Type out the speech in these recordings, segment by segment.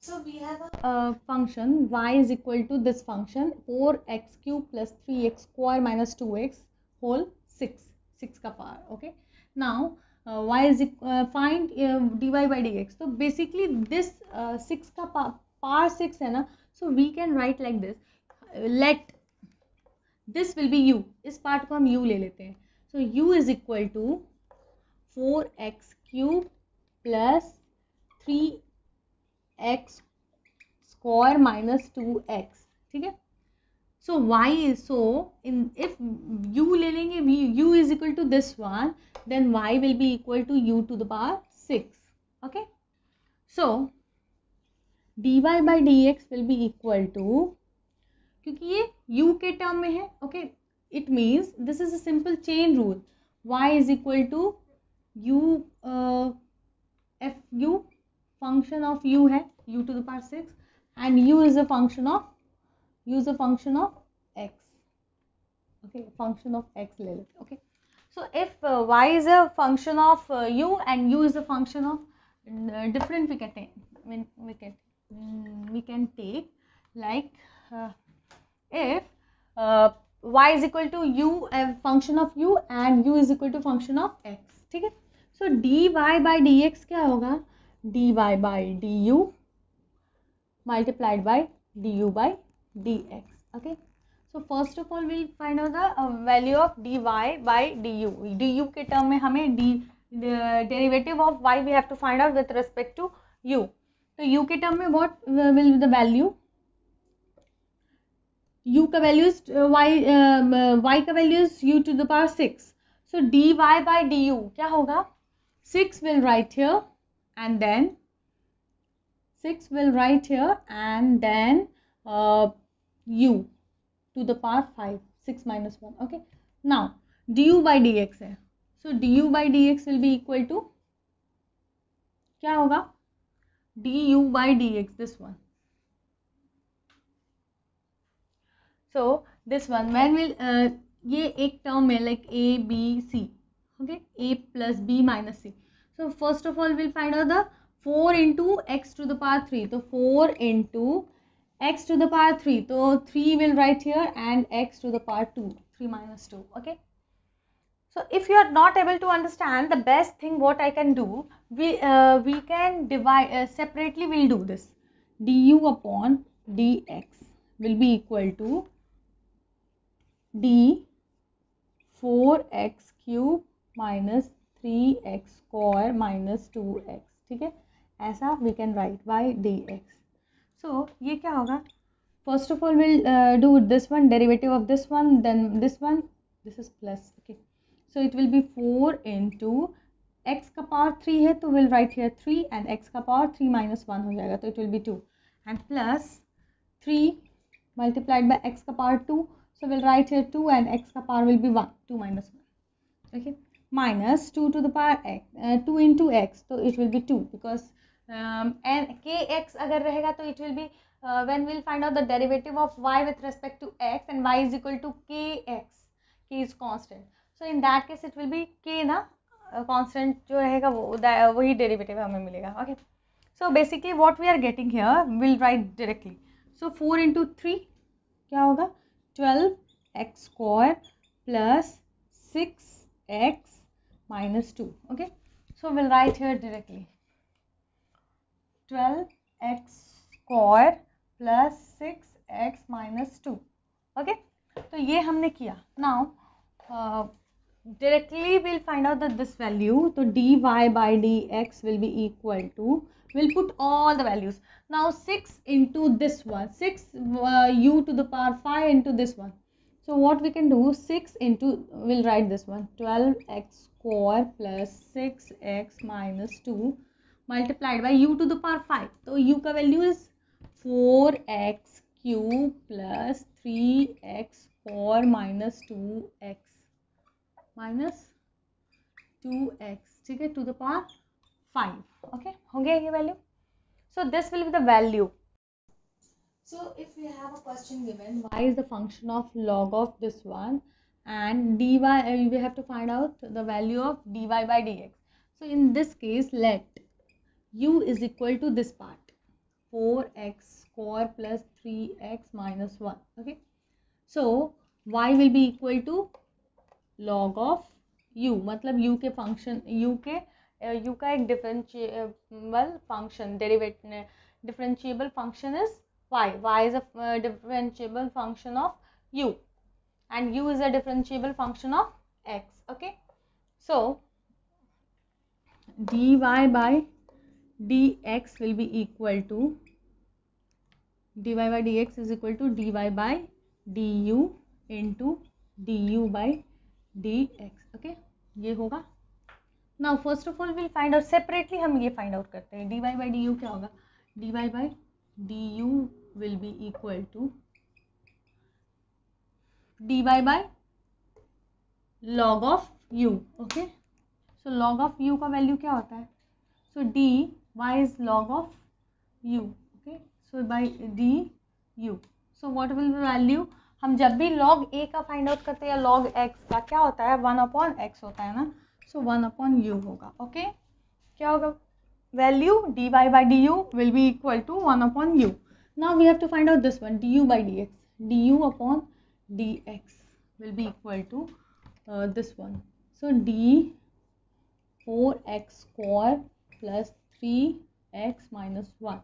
So we have a function y is equal to this function 4x cube plus 3x square minus 2x whole 6 का power. Okay. Now y is find dy by dx. So basically this 6 का power 6 है ना. So we can write like this. Let this will be u. इस part को हम u ले लेते हैं. So u is equal to 4x cube plus 3x square minus 2x. ठीक है. So y is so in if u ले लेंगे u is equal to this one, then y will be equal to u to the power 6. Okay. So dy by dx will be equal to, क्योंकि ये u के term में है. Okay. It means this is a simple chain rule. Y is equal to u f u function of u है u to the power 6 and u is a function of x. Okay, function of x ले लेते. Okay, so if y is a function of u and u is a function of different, we can take like if y is equal to u, a function of u and u is equal to function of x. ठीक है. So dy by dx क्या होगा? dy by du multiplied by du by dx. Okay. So first of all we'll find out the value of dy by du. Du के term में हमें the derivative of y we have to find out with respect to u. तो u के term में what will be the value? u का value is y का value is u to the power 6. So dy by du क्या होगा? 6 will write here and then 6 will write here and then u to the power 5, 6 minus 1. Okay. Now du by dx है. So du by dx will be equal to क्या होगा? du by dx, this one. So this one when will ये एक term है like a b c. Okay, a plus b minus c. So first of all we'll find out the 4 into x to the power 3. So 4 into x to the power 3. So 3 will write here and x to the power 2. 3 minus 2. Okay. So if you are not able to understand, the best thing what I can do, we can divide separately. We'll do this. Du upon dx will be equal to d 4x cube minus 3x square minus 2x. ठीक है. ऐसा we can write by dx. So ये क्या होगा? First of all we'll do this one, derivative of this one, then this one, this is plus. Okay. So it will be 4 into x का power 3 है तो we'll write here 3 and x का power 3 minus 1 हो जाएगा तो it will be 2 and plus 3 multiplied by x का power 2. So we'll write here 2 and x का power will be 1, 2 minus 1. Okay. Minus 2 to the power x, 2 into x, so it will be 2 because and kx अगर रहेगा तो it will be when we'll find out the derivative of y with respect to x and y is equal to kx. K is constant. So in that case it will be k ना constant जो रहेगा वो वही derivative हमें मिलेगा. Okay. So basically what we are getting here we'll write directly. So 4 into 3 क्या होगा? 12x square plus 6x minus 2. Okay. So we'll write here directly 12x square plus 6x minus 2. Okay. तो ये हमने किया. Now directly we'll find out that this value, so dy by dx will be equal to, we'll put all the values. Now 6 into this one, 6 u to the power 5 into this one. So what we can do, 6 into, we'll write this one, 12x square plus 6x minus 2 multiplied by u to the power 5. So u का value is 4x cube plus 3x square minus 2x minus 2x. ठीक है, to the power 5. Okay, हो गया ये value. So this will be the value. So if we have a question given, y is the function of log of this one and dy, we have to find out the value of dy by dx. So in this case, let u is equal to this part. 4x square plus 3x minus 1. Okay, so y will be equal to log of u, मतलब u के function u का एक differentiable function differentiable function is y is a differentiable function of u and u is a differentiable function of x. Okay, so dy by dx will be equal to dy by dx is equal to dy by du into du by dx. okay, ये होगा. Now first of all will find out separately, हम ये find out करते हैं dy by du क्या होगा. dy by du will be equal to dy by log of u. okay, so log of u का value क्या होता है. so dy is log of u. okay, so by du, so what will be value. हम जब भी log a का find out करते हैं या log x का क्या होता है 1/x होता है ना. so 1/u होगा. ओके, क्या होगा value dy by du will be equal to 1/u. now we have to find out this one du by dx. du upon dx will be equal to this one. so d 4x square plus 3x minus 1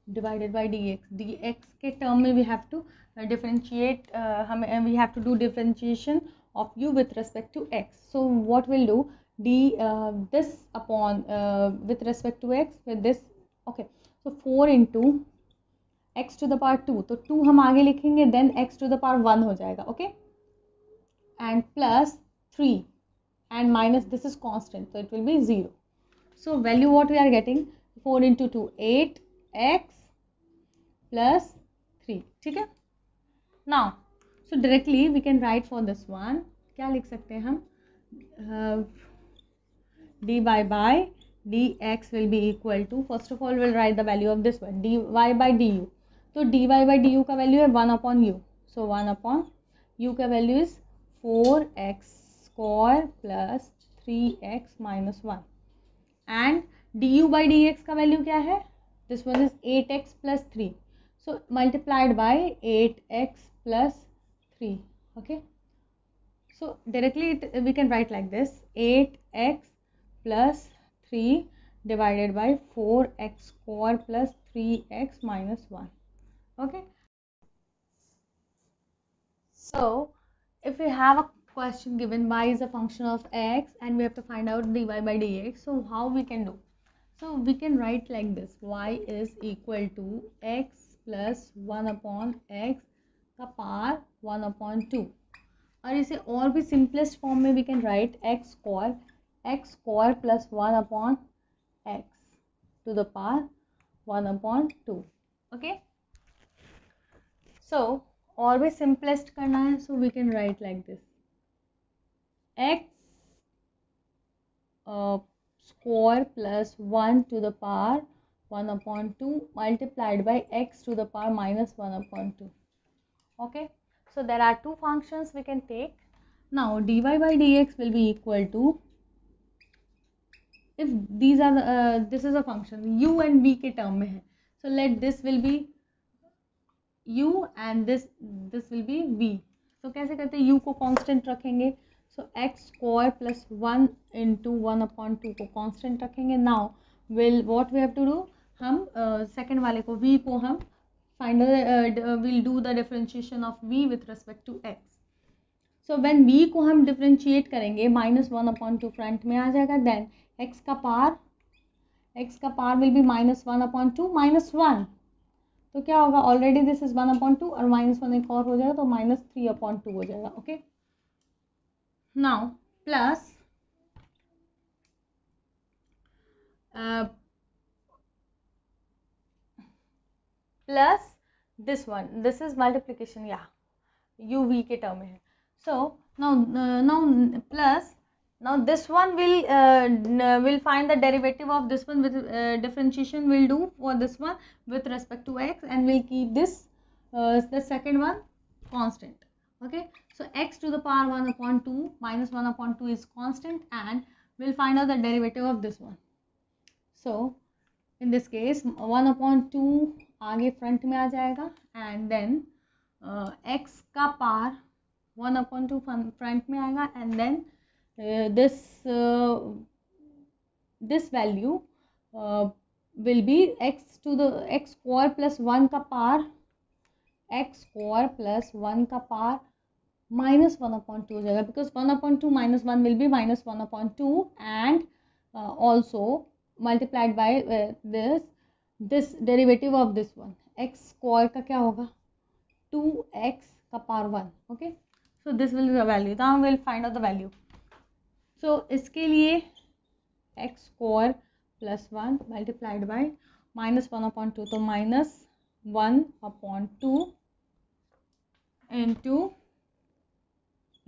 divided by dx. dx के term में we have to differentiate, we have to do differentiation of u with respect to x. so what we'll do d this upon with respect to x with this. okay, so 4 into x to the power 2, तो 2 हम आगे लिखेंगे then x to the power 1 हो जाएगा. okay, and plus 3 and minus this is constant, so it will be 0. so value what we are getting 4 into 2 8x plus 3. ठीक है. now so directly we can write for this one. क्या लिख सकते हैं हम dy by dx will be equal to, first of all we'll write the value of this one dy by du. तो dy by du का value है 1/u. so 1/u का value is 4x square plus 3x minus 1 and du by dx का value क्या है. this one is 8x plus 3, so multiplied by 8x plus 3. okay, so directly we can write like this 8x plus 3 divided by 4x square plus 3x minus 1. okay, so if we have a question given y is a function of x and we have to find out dy by dx, so how we can do. so we can write like this y is equal to x plus 1/x का power 1/2. और इसे और भी simplest form में we can write x square plus 1/x to the power 1/2. okay, so और भी simplest करना है so we can write like this x square plus 1 to the power 1/2 multiplied by x to the power minus 1/2. okay, so there are two functions we can take. now dy by dx will be equal to, if these are this is a function u and v के term में है, so let this will be u and this will be v. so कैसे करते हैं u को constant रखेंगे, so x square plus 1 into 1/2 को constant रखेंगे. now will what we have to do, हम सेकंड वाले को v को हम we'll do the differentiation of v with respect to x. so when v को हम differentiate करेंगे -1/2 फ्रंट में आ जाएगा, then x का पावर will be -1/2 minus 1. तो क्या होगा, ऑलरेडी दिस इज 1/2 और -1 एक और हो जाएगा तो -3/2 हो जाएगा. Okay, now plus plus this one, this is multiplication या u v के टर्म में है. So now plus now this one will find the derivative of this one with differentiation will do for this one with respect to x, and we'll keep this the second one constant. okay, so x to the power 1/2 minus 1/2 is constant, and we'll find out the derivative of this one. so in this case 1/2 आगे front में आ जाएगा and then x का पार 1/2 front में आएगा and then this value will be x to the x square plus 1 का पार x square plus 1 का पार minus 1/2 हो जाएगा because 1/2 minus 1 will be minus 1/2 and also multiplied by this derivative of this one x square का क्या होगा 2x का पार 1 okay so this will be the value now we'll find out the value so इसके लिए x square plus 1 multiplied by minus 1/2 तो minus 1/2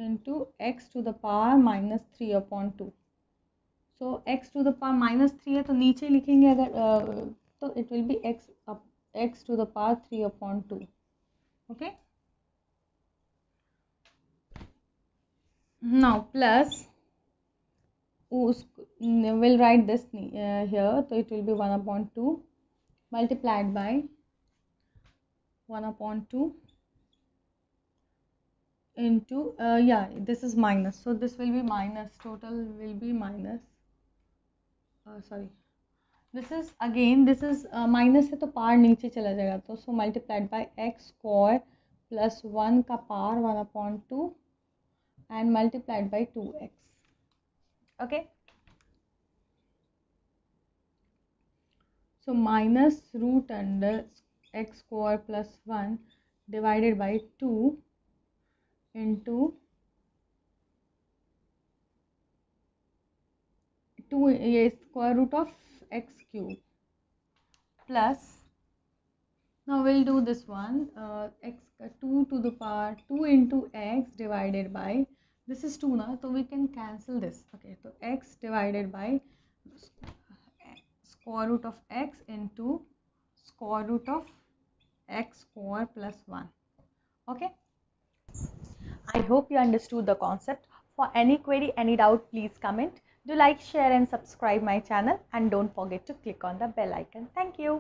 into x to the power minus 3/2 so x to the power minus 3 है तो नीचे लिखेंगे अगर तो it will be x to the power 3/2 okay now plus we'll write this here so it will be 1/2 multiplied by 1/2 into yeah this is minus so this will be minus total will be minus sorry this is again this is minus है तो पार नीचे चला जाएगा तो so multiplied by x square plus 1 का पार 1/2 and multiplied by 2x okay so minus root under x square plus 1 divided by 2 into 2 is square root of x cube plus now we'll do this one x 2 to the power 2 into x divided by this is 2 now so we can cancel this okay so x divided by square root of x into square root of x square plus 1 okay I hope you understood the concept. For any query, any doubt, please comment. Do like, share and subscribe my channel and don't forget to click on the bell icon. Thank you.